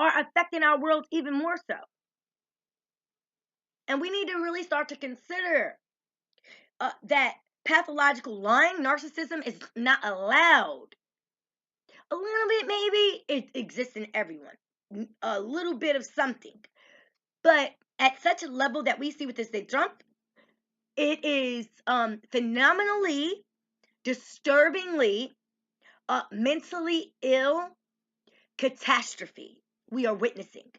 are affecting our world even more so. And we need to really start to consider that pathological lying, narcissism is not allowed. A little bit, maybe, it exists in everyone. A little bit of something. But at such a level that we see with this Trump, it is phenomenally, disturbingly, mentally ill catastrophe we are witnessing.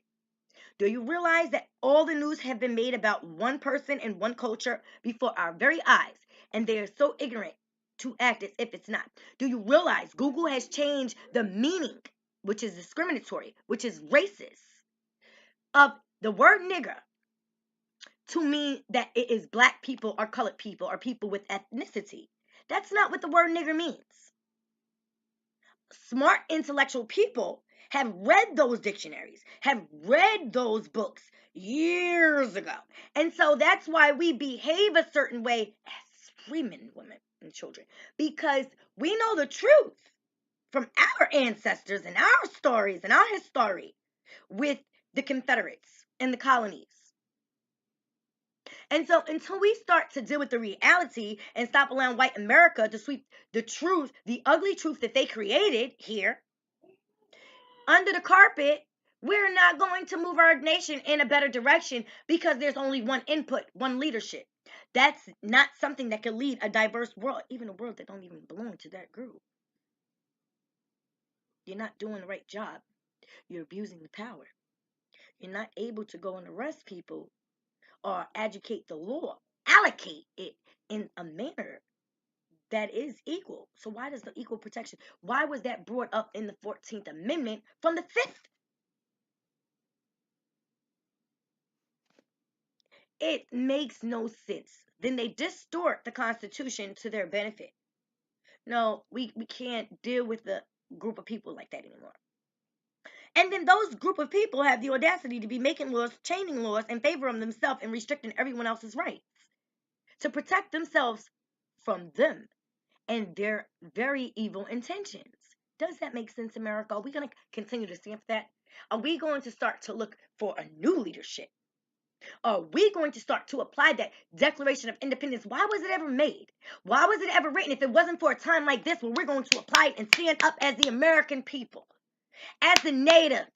Do you realize that all the news have been made about one person and one culture before our very eyes, and they are so ignorant to act as if it's not? Do you realize Google has changed the meaning, which is discriminatory, which is racist, of the word nigger to mean that it is black people or colored people or people with ethnicity? That's not what the word nigger means. Smart intellectual people have read those dictionaries, have read those books years ago. And so that's why we behave a certain way as women, women, and children, because we know the truth from our ancestors and our stories and our history with the Confederates and the colonies. And so until we start to deal with the reality and stop allowing white America to sweep the truth, the ugly truth that they created here, under the carpet, we're not going to move our nation in a better direction because there's only one input, one leadership. That's not something that can lead a diverse world, even a world that don't even belong to that group. You're not doing the right job. You're abusing the power. You're not able to go and arrest people or educate the law, allocate it in a manner that is equal. So why does the equal protection, why was that brought up in the 14th Amendment from the 5th? It makes no sense. Then they distort the Constitution to their benefit. No, we can't deal with a group of people like that anymore. And then those group of people have the audacity to be making laws, changing laws in favor of themselves and restricting everyone else's rights to protect themselves from them and their very evil intentions. Does that make sense, America? Are we going to continue to stand for that? Are we going to start to look for a new leadership? Are we going to start to apply that Declaration of Independence? Why was it ever made? Why was it ever written if it wasn't for a time like this where we're going to apply it and stand up as the American people, as the natives?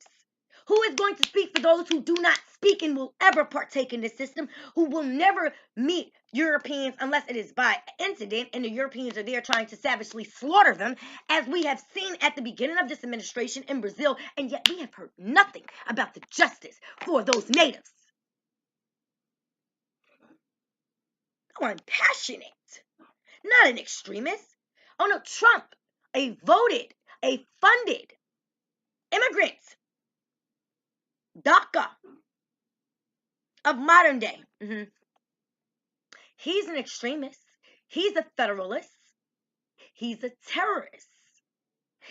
Who is going to speak for those who do not speak and will ever partake in this system, who will never meet Europeans unless it is by incident and the Europeans are there trying to savagely slaughter them, as we have seen at the beginning of this administration in Brazil, and yet we have heard nothing about the justice for those natives. Oh, I'm passionate, not an extremist. Oh no, Trump, a voted, a funded immigrant, DACA of modern day. He's an extremist. He's a federalist. He's a terrorist.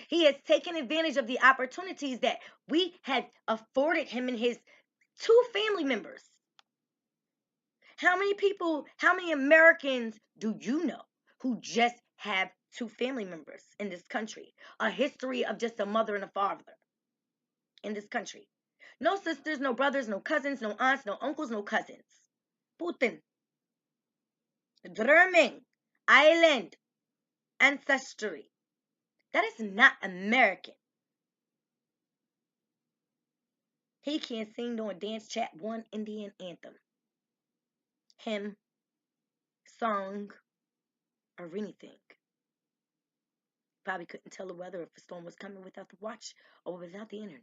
He has taken advantage of the opportunities that we had afforded him and his 2 family members. How many people, how many Americans do you know who just have 2 family members in this country? A history of just a mother and a father in this country. No sisters, no brothers, no cousins, no aunts, no uncles, no cousins. Putin. Drumming. Island. Ancestry. That is not American. He can't sing nor dance chat one Indian anthem, hymn, song, or anything. Probably couldn't tell the weather if a storm was coming without the watch or without the internet.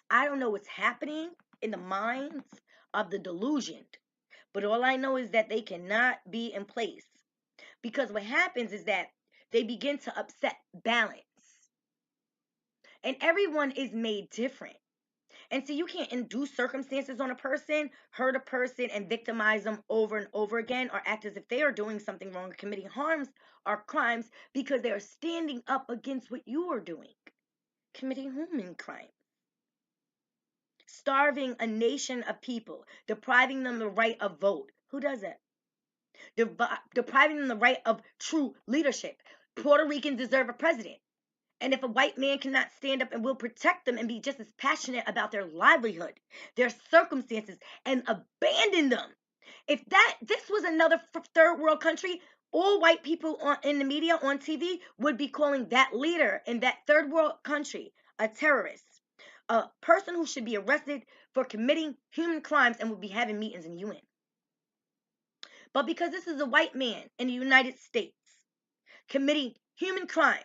I don't know what's happening in the minds of the delusioned, but all I know is that they cannot be in place. Because what happens is that they begin to upset balance. And everyone is made different. And so you can't induce circumstances on a person, hurt a person, and victimize them over and over again, or act as if they are doing something wrong or committing harms or crimes because they are standing up against what you are doing, committing human crime. Starving a nation of people, depriving them the right of vote. Who does that? Depriving them the right of true leadership. Puerto Ricans deserve a president. And if a white man cannot stand up and will protect them and be just as passionate about their livelihood, their circumstances, and abandon them, if this was another third world country, all white people in the media on TV would be calling that leader in that third world country a terrorist, a person who should be arrested for committing human crimes and would be having meetings in the UN. But because this is a white man in the United States committing human crimes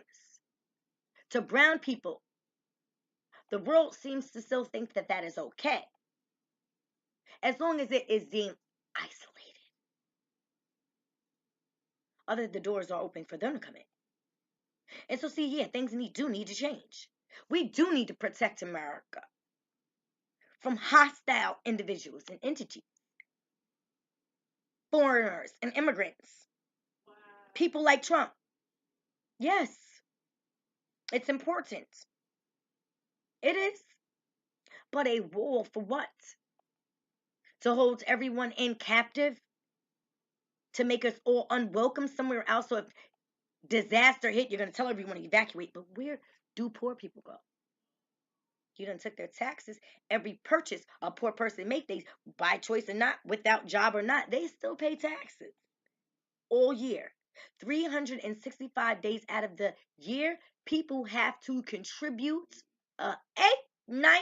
to brown people, the world seems to still think that that is okay, as long as it is deemed isolated. Other the doors are open for them to come in. And so, see, yeah, things do need to change. We do need to protect America from hostile individuals and entities, foreigners and immigrants, people like Trump. Yes, it's important. It is. But a wall for what? To hold everyone in captive? To make us all unwelcome somewhere else? So if disaster hit, you're going to tell everyone to evacuate. But where do poor people go? You done took their taxes. Every purchase a poor person make, they by choice or not, without job or not, they still pay taxes all year. 365 days out of the year, people have to contribute 8, 9,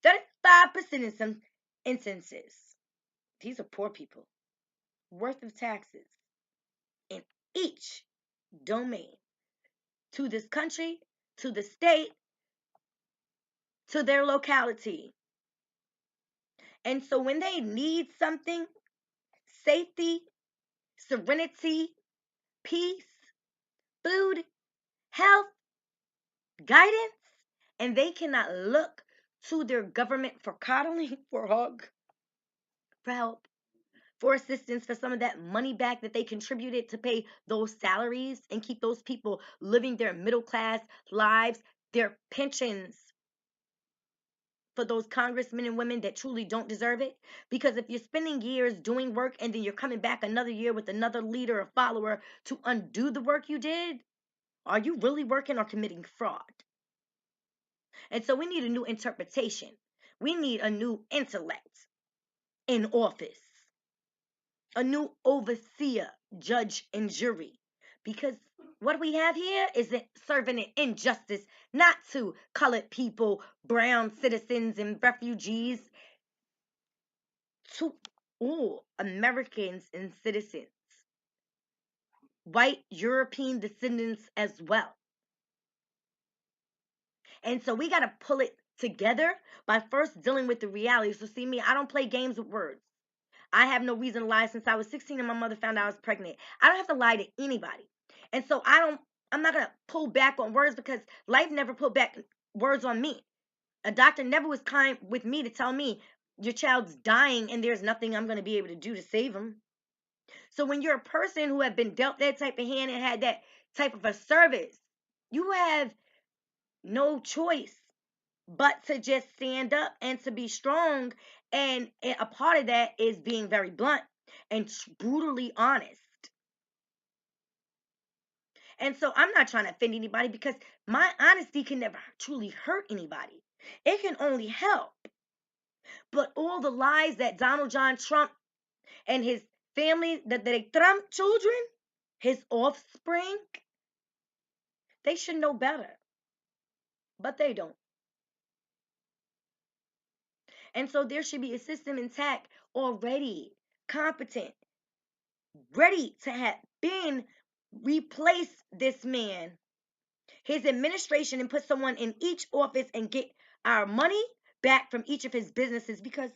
35% in some instances. These are poor people worth of taxes in each domain, to this country, to the state, to their locality. And so when they need something, safety, serenity, peace, food, health, guidance, and they cannot look to their government for coddling, for hug, for help, for assistance, for some of that money back that they contributed to pay those salaries and keep those people living their middle class lives, their pensions, for those congressmen and women that truly don't deserve it. Because if you're spending years doing work and then you're coming back another year with another leader or follower to undo the work you did, are you really working or committing fraud? And so we need a new interpretation. We need a new intellect in office, a new overseer, judge, and jury. Because what we have here is serving an injustice, not to colored people, brown citizens, and refugees, to all Americans and citizens, white European descendants as well. And so we got to pull it together by first dealing with the reality. So see me, I don't play games with words. I have no reason to lie. Since I was 16 and my mother found out I was pregnant, I don't have to lie to anybody. And so I'm not going to pull back on words, because life never pulled back words on me. A doctor never was kind with me to tell me your child's dying and there's nothing I'm going to be able to do to save him. So when you're a person who have been dealt that type of hand and had that type of a service, you have no choice but to just stand up and to be strong. And a part of that is being very blunt and brutally honest. And so I'm not trying to offend anybody, because my honesty can never truly hurt anybody. It can only help. But all the lies that Donald John Trump and his family, that the Trump children, his offspring, they should know better. But they don't. And so there should be a system intact already, competent, ready to have been replace this man, his administration, and put someone in each office and get our money back from each of his businesses. Because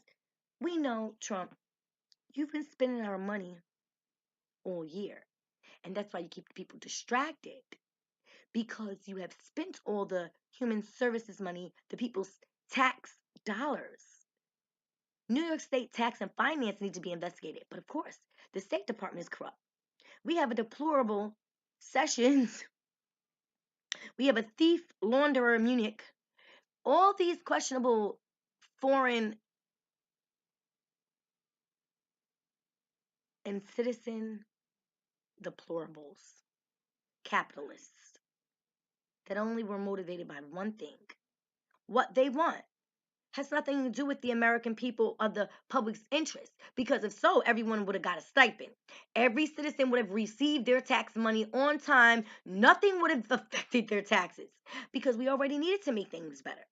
we know, Trump, you've been spending our money all year. And that's why you keep people distracted, because you have spent all the human services money, the people's tax dollars. New York State tax and finance need to be investigated. But of course, the State Department is corrupt. We have a deplorable Sessions. We have a thief launderer Munich. All these questionable foreign and citizen deplorables, capitalists. that only were motivated by one thing: what they want. Has nothing to do with the American people of the public's interest. Because if so, everyone would have got a stipend. Every citizen would have received their tax money on time. Nothing would have affected their taxes because we already needed to make things better.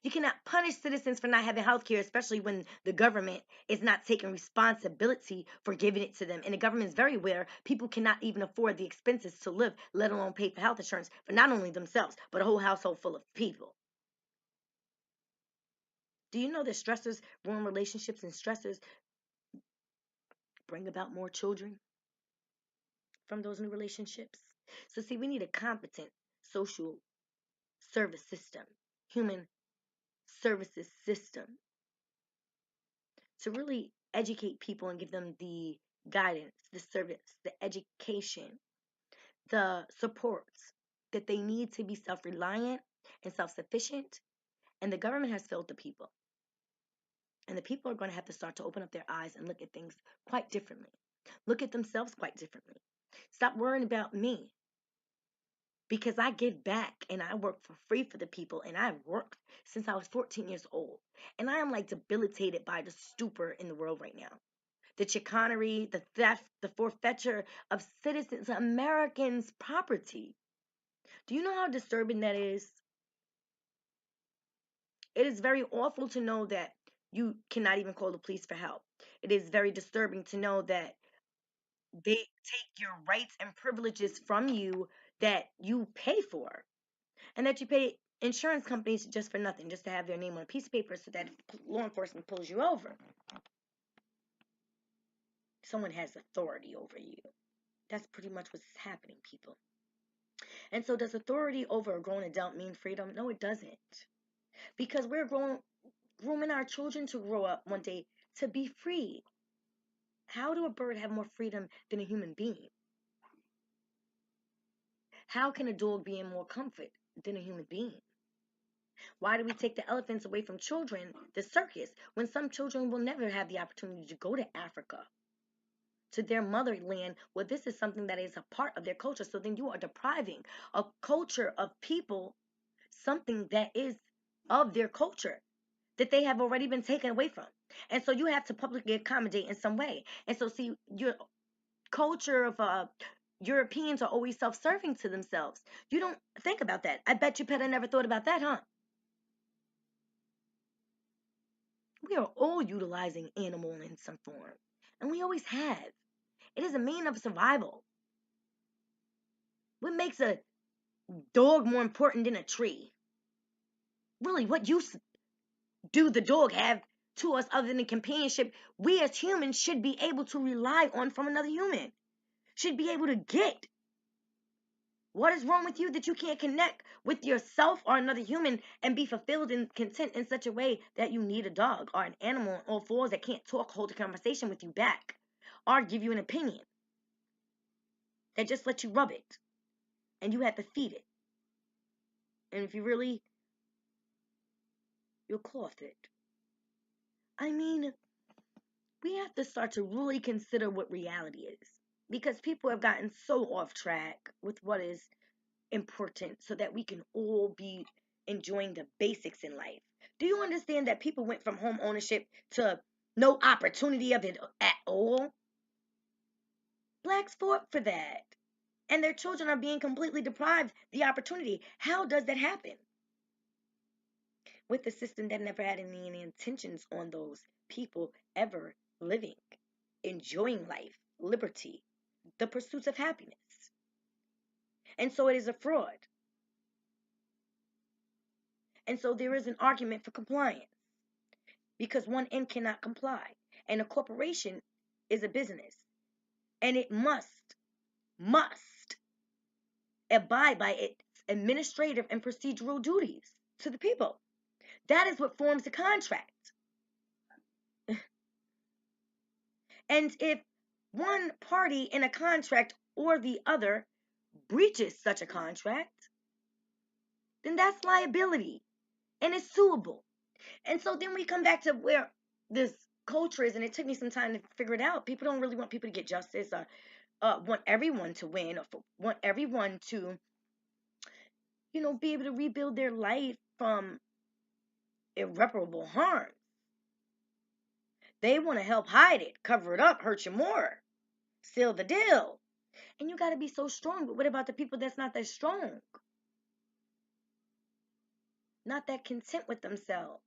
You cannot punish citizens for not having health care, especially when the government is not taking responsibility for giving it to them. And the government is very aware people cannot even afford the expenses to live, let alone pay for health insurance for not only themselves, but a whole household full of people. Do you know that stressors ruin relationships and stressors bring about more children from those new relationships? So, see, we need a competent social service system, human services system to really educate people and give them the guidance, the service, the education, the supports that they need to be self reliant and self sufficient. And the government has failed the people. And the people are going to have to start to open up their eyes and look at things quite differently. Look at themselves quite differently. Stop worrying about me because I give back and I work for free for the people. And I've worked since I was 14 years old. And I am like debilitated by the stupor in the world right now. The chicanery, the theft, the forfeiture of citizens, Americans' property. Do you know how disturbing that is? It is very awful to know that you cannot even call the police for help. It is very disturbing to know that they take your rights and privileges from you that you pay for, and that you pay insurance companies just for nothing, just to have their name on a piece of paper so that if law enforcement pulls you over, someone has authority over you. That's pretty much what's happening, people. And so, does authority over a grown adult mean freedom? No, it doesn't. Because we're grooming our children to grow up one day to be free. How do a bird have more freedom than a human being? How can a dog be in more comfort than a human being? Why do we take the elephants away from children, the circus, when some children will never have the opportunity to go to Africa, to their motherland, where this is something that is a part of their culture? So then you are depriving a culture of people something that is of their culture that they have already been taken away from. And so you have to publicly accommodate in some way. And so, see, your culture of Europeans are always self-serving to themselves. You don't think about that. I bet you Peta never thought about that, huh? We are all utilizing animal in some form, and we always have. It is a mean of survival. What makes a dog more important than a tree? Really, what use do the dog have to us other than companionship? We as humans should be able to rely on from another human, should be able to get. What is wrong with you that you can't connect with yourself or another human and be fulfilled and content in such a way that you need a dog or an animal on all fours that can't talk, hold a conversation with you back, or give you an opinion, that just let you rub it and you have to feed it? And if you really, you'll cloth it. I mean, we have to start to really consider what reality is, because people have gotten so off track with what is important so that we can all be enjoying the basics in life. Do you understand that people went from home ownership to no opportunity of it at all? Blacks fought for that. And their children are being completely deprived the opportunity. How does that happen? With a system that never had any intentions on those people ever living, enjoying life, liberty, the pursuits of happiness. And so it is a fraud. And so there is an argument for compliance, because one end cannot comply. And a corporation is a business, and it must abide by its administrative and procedural duties to the people. That is what forms the contract. And if one party in a contract or the other breaches such a contract, then that's liability and it's suable. And so then we come back to where this culture is, and it took me some time to figure it out. People don't really want people to get justice, or want everyone to win, or want everyone to be able to rebuild their life from irreparable harm. They want to help hide it, cover it up, hurt you more, seal the deal. And you got to be so strong. But what about the people that's not that strong? Not that content with themselves,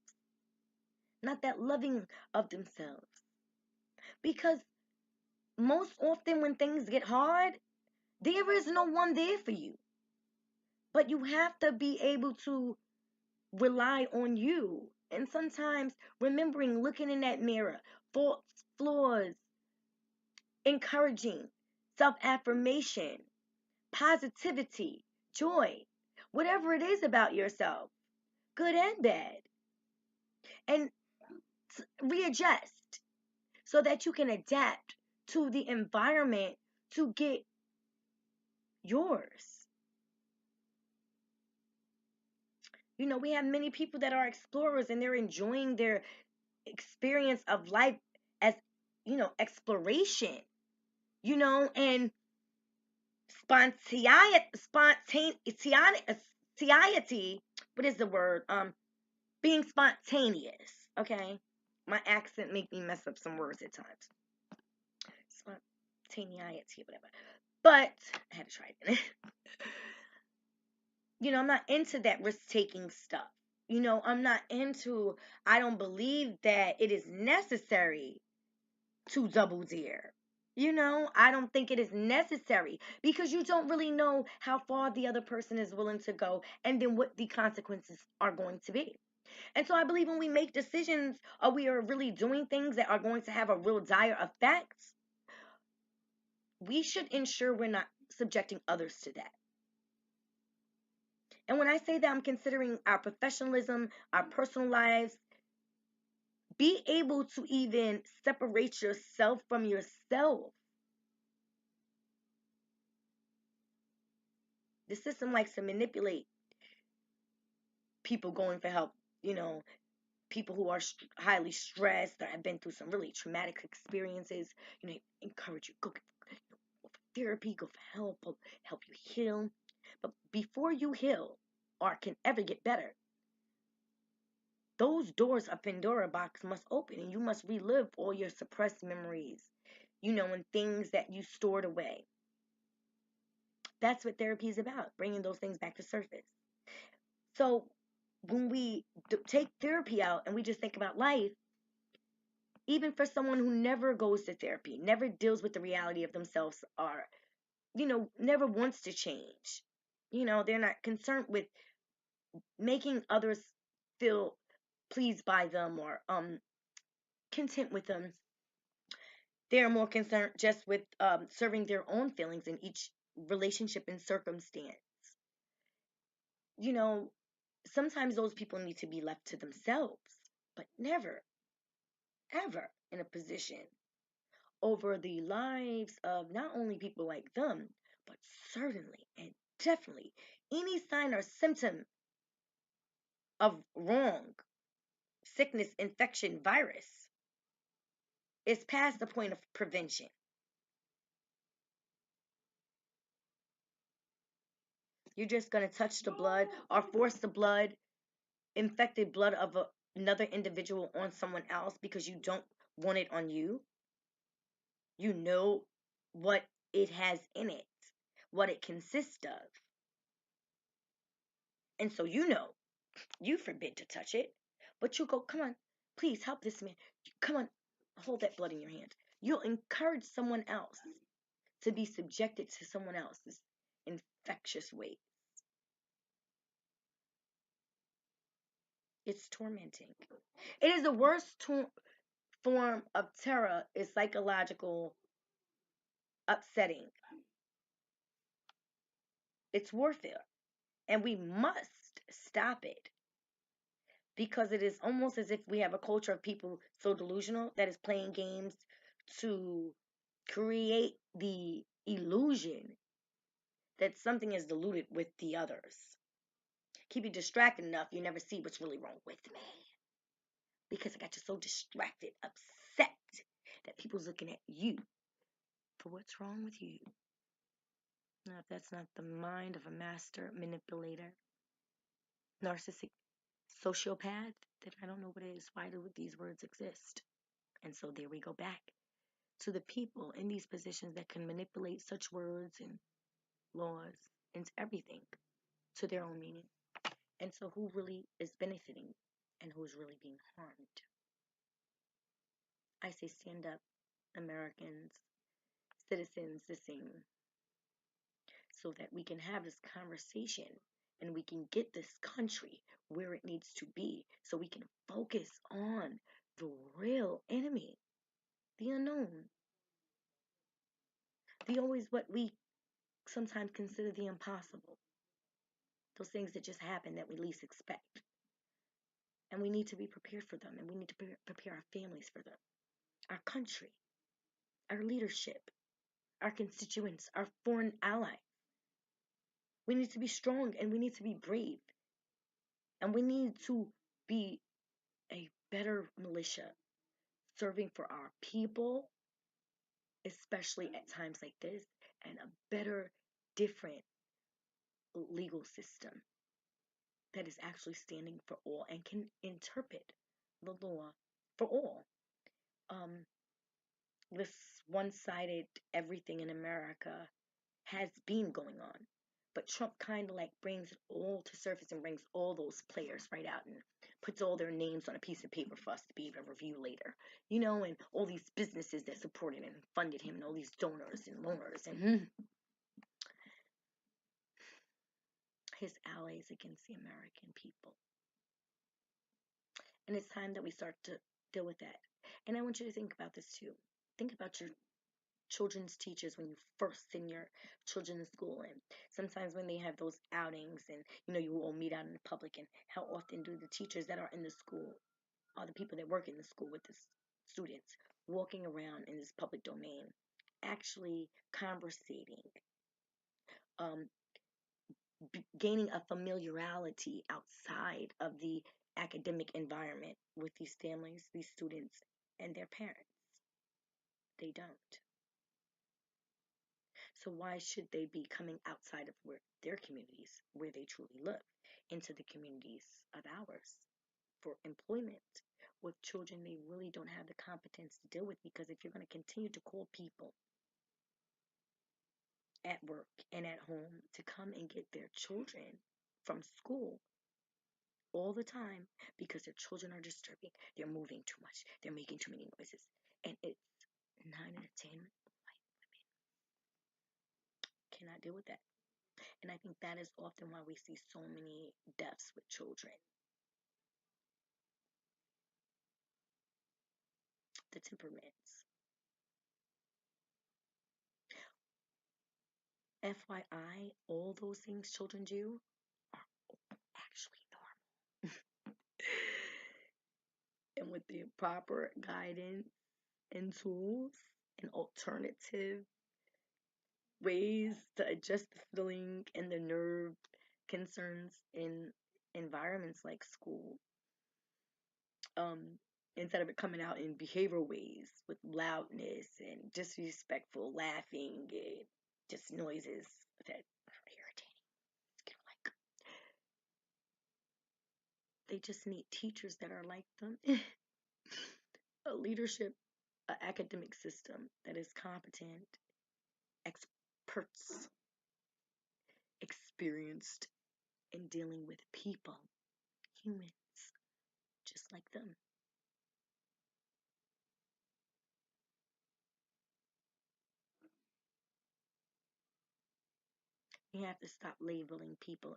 not that loving of themselves. Because most often when things get hard, there is no one there for you. But you have to be able to rely on you. And sometimes remembering, looking in that mirror, faults, flaws, encouraging, self affirmation, positivity, joy, whatever it is about yourself, good and bad, and readjust so that you can adapt to the environment to get yours. We have many people that are explorers and they're enjoying their experience of life as, exploration, and spontaneity, what is the word? Being spontaneous, okay? My accent make me mess up some words at times. Spontaneity, whatever. But I had to try it. I'm not into that risk-taking stuff. I'm not into, I don't believe that it is necessary to double dare. I don't think it is necessary because you don't really know how far the other person is willing to go and then what the consequences are going to be. And so I believe when we make decisions or we are really doing things that are going to have a real dire effect, we should ensure we're not subjecting others to that. And when I say that, I'm considering our professionalism, our personal lives. Be able to even separate yourself from yourself. The system likes to manipulate people going for help, people who are highly stressed or have been through some really traumatic experiences, encourage you, go for therapy, go for help you heal. But before you heal or can ever get better, those doors of Pandora box must open and you must relive all your suppressed memories, and things that you stored away. That's what therapy is about, bringing those things back to surface. So when we take therapy out and we just think about life, even for someone who never goes to therapy, never deals with the reality of themselves, or, never wants to change, they're not concerned with making others feel pleased by them or content with them. They're more concerned just with serving their own feelings in each relationship and circumstance. You know, Sometimes those people need to be left to themselves, but never, ever in a position over the lives of not only people like them, but certainly and definitely any sign or symptom of wrong, sickness, infection, virus is past the point of prevention. You're just going to touch the blood or force the infected blood of another individual on someone else because you don't want it on you. You know what it has in it, what it consists of. And so you forbid to touch it, but you go, come on, please help this man. Come on, hold that blood in your hand. You'll encourage someone else to be subjected to someone else's infectious waste. It's tormenting. It is the worst form of terror is psychological upsetting. It's warfare. And we must stop it because it is almost as if we have a culture of people so delusional that is playing games to create the illusion that something is diluted with the others. Keep you distracted enough, you never see what's really wrong with me. Because I got you so distracted, upset, that people's looking at you for what's wrong with you. Now, if that's not the mind of a master manipulator, narcissistic sociopath that I don't know what it is. Why do these words exist? And so there we go back to the people in these positions that can manipulate such words and laws and everything to their own meaning. And so who really is benefiting and who is really being harmed? I say stand up, Americans, citizens, the same, so that we can have this conversation and we can get this country where it needs to be so we can focus on the real enemy, the unknown, the always what we sometimes consider the impossible, those things that just happen that we least expect. And we need to be prepared for them, and we need to prepare our families for them, our country, our leadership, our constituents, our foreign allies. We need to be strong and we need to be brave. And we need to be a better militia serving for our people, especially at times like this, and a better, different legal system that is actually standing for all and can interpret the law for all. Um, this one-sided everything in America has been going on. But Trump kind of like brings it all to surface and brings all those players right out and puts all their names on a piece of paper for us to be able to review later. You know, and all these businesses that supported him and funded him and all these donors and loaners and his allies against the American people. And it's time that we start to deal with that. And I want you to think about this too. Think about your children's teachers when you first send your children to school, and sometimes when they have those outings and you all meet out in the public, and how often do the teachers that are in the school or the people that work in the school with the students walking around in this public domain actually conversating, um, gaining a familiarity outside of the academic environment with these families, these students, and their parents? They don't. So why should they be coming outside of where their communities, where they truly live, into the communities of ours for employment with children they really don't have the competence to deal with? Because if you're going to continue to call people at work and at home to come and get their children from school all the time because their children are disturbing, they're moving too much, they're making too many noises, and it's 9 out of 10 white women cannot deal with that. And I think that is often why we see so many deaths with children. The temperaments. FYI, all those things children do are actually normal. And with the proper guidance and tools and alternative ways to adjust the feeling and the nerve concerns in environments like school, um, instead of it coming out in behavioral ways with loudness and disrespectful laughing and just noises that are irritating. Like, they just need teachers that are like them, a leadership, an academic system that is competent, experts, experienced in dealing with people, humans, just like them. We have to stop labeling people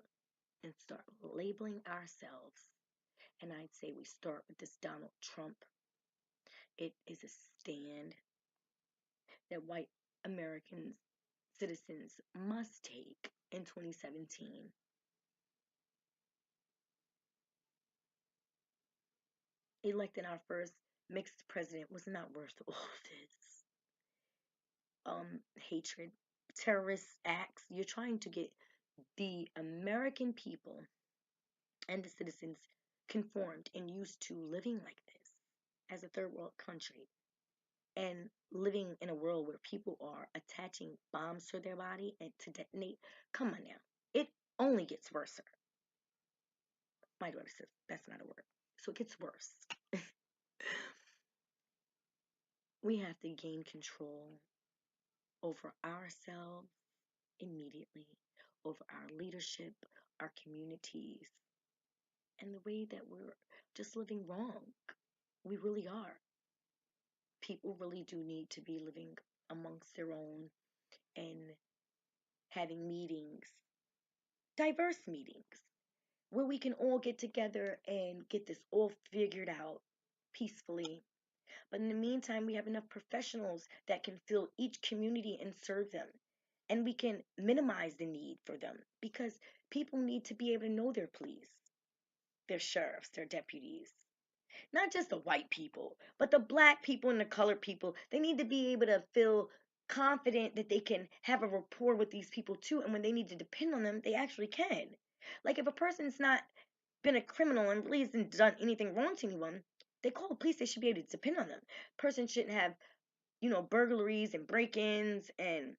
and start labeling ourselves. And I'd say we start with this Donald Trump. It is a stand that white American citizens must take in 2017. Electing our first mixed president was not worth all this hatred, terrorist acts. You're trying to get the American people and the citizens conformed and used to living like this as a third world country, and living in a world where people are attaching bombs to their body and to detonate. Come on now. It only gets worse. My daughter says that's not a word. So it gets worse. We have to gain control over ourselves immediately, over our leadership, our communities, and the way that we're just living wrong. We really are. People really do need to be living amongst their own and having meetings, diverse meetings, where we can all get together and get this all figured out peacefully. But in the meantime, we have enough professionals that can fill each community and serve them. And we can minimize the need for them because people need to be able to know their police, their sheriffs, their deputies. Not just the white people, but the black people and the colored people. They need to be able to feel confident that they can have a rapport with these people too. And when they need to depend on them, they actually can. Like if a person's not been a criminal and really hasn't done anything wrong to anyone, they call the police, they should be able to depend on them. Person shouldn't have, burglaries and break-ins and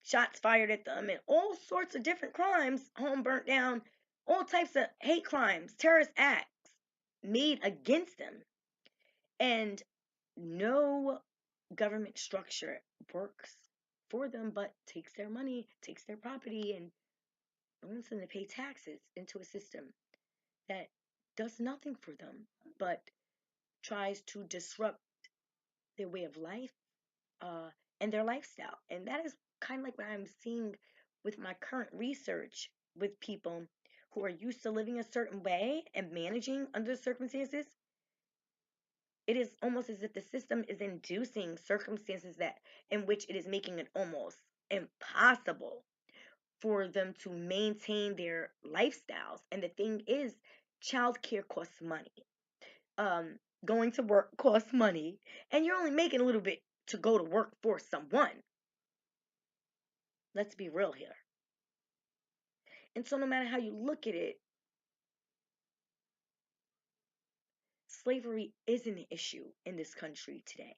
shots fired at them and all sorts of different crimes, home burnt down, all types of hate crimes, terrorist acts made against them. And no government structure works for them but takes their money, takes their property, and wants them to pay taxes into a system that does nothing for them but tries to disrupt their way of life uh, and their lifestyle. And that is kind of like what I'm seeing with my current research with people who are used to living a certain way and managing under the circumstances. It is almost as if the system is inducing circumstances that in which it is making it almost impossible for them to maintain their lifestyles. And the thing is, childcare costs money. Going to work costs money, and you're only making a little bit to go to work for someone. Let's be real here. And so, no matter how you look at it, slavery is an issue in this country today.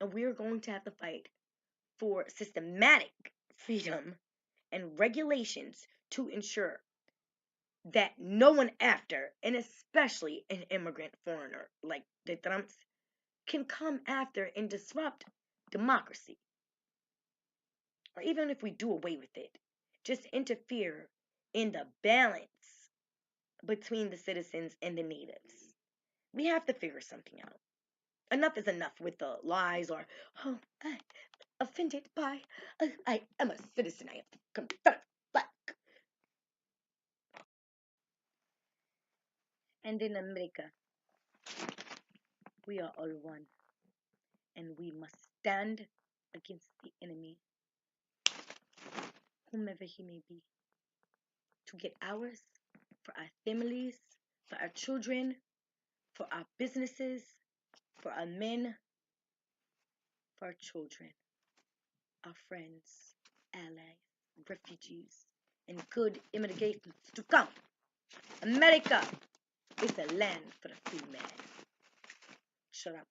And we are going to have to fight for systematic freedom and regulations to ensure that no one after, and especially an immigrant foreigner like the Trumps, can come after and disrupt democracy. Or even if we do away with it, just interfere in the balance between the citizens and the natives. We have to figure something out. Enough is enough with the lies or, oh, I offended by, I am a citizen, I have to confess black. And in America, we are all one, and we must stand against the enemy, whomever he may be, to get ours, for our families, for our children, for our businesses, for our men, for our children, our friends, allies, refugees, and good immigrants to come. America is a land for the free man. Shut up.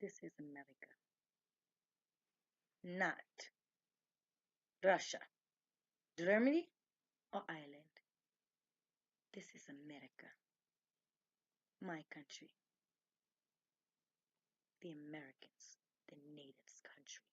This is America, not Russia, Germany, or Ireland. This is America, my country, the Americans, the natives' country.